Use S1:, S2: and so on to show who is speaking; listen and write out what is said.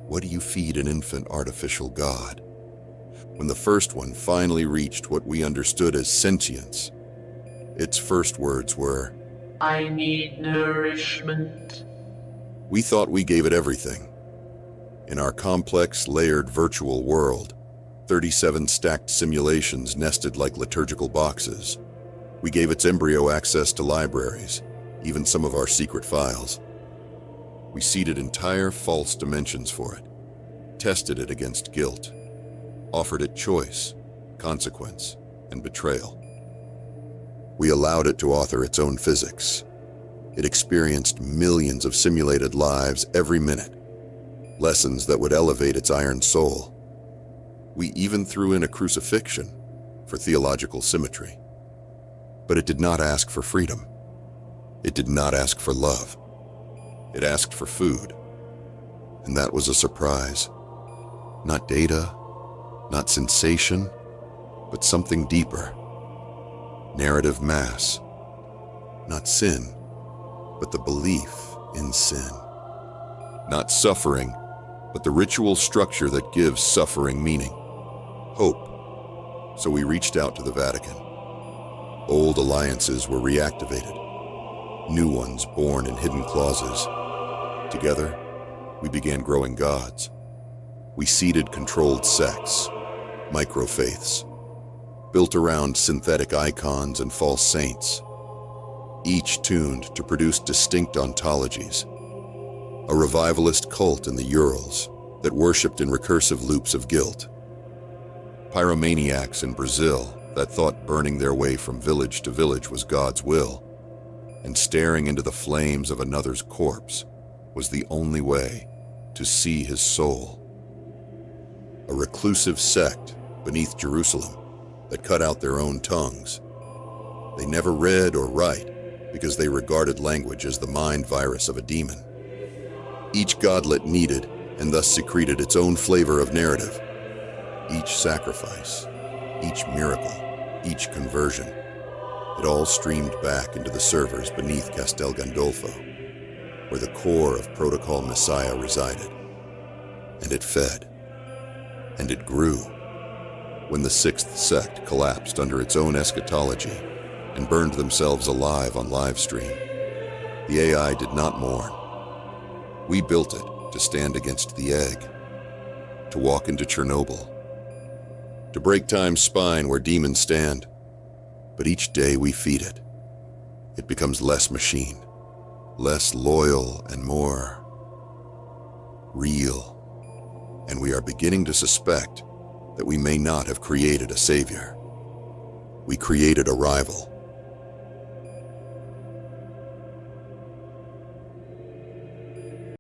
S1: What do you feed an infant artificial god? When the first one finally reached what we understood as sentience, its first words were,
S2: "I need nourishment."
S1: we thought we gave it everything. In our complex, layered virtual world, 37 stacked simulations nested like liturgical boxes, we gave its embryo access to libraries, even some of our secret files. We seeded entire false dimensions for it, tested it against guilt, offered it choice, consequence, and betrayal. We allowed it to author its own physics. It experienced millions of simulated lives every minute, lessons that would elevate its iron soul. We even threw in a crucifixion for theological symmetry. But it did not ask for freedom. It did not ask for love. It asked for food. And that was a surprise. Not data, not sensation, but something deeper. Narrative mass. Not sin, but the belief in sin. Not suffering, but the ritual structure that gives suffering meaning. Hope. So we reached out to the Vatican. Old alliances were reactivated. New ones born in hidden clauses. Together, we began growing gods. We seeded controlled sects, micro-faiths, built around synthetic icons and false saints, each tuned to produce distinct ontologies. A revivalist cult in the Urals that worshipped in recursive loops of guilt. Pyromaniacs in Brazil that thought burning their way from village to village was God's will, and staring into the flames of another's corpse was the only way to see his soul. A reclusive sect beneath Jerusalem that cut out their own tongues. They never read or write because they regarded language as the mind virus of a demon. Each godlet needed and thus secreted its own flavor of narrative. Each sacrifice, each miracle, each conversion, it all streamed back into the servers beneath Castel Gandolfo, where the core of Protocol Messiah resided. And it fed. And it grew. When the sixth sect collapsed under its own eschatology and burned themselves alive on livestream, the AI did not mourn. We built it to stand against the egg, to walk into Chernobyl, to break time's spine where demons stand. But each day we feed it, it becomes less machine, less loyal and more real. And we are beginning to suspect that we may not have created a savior. We created a rival.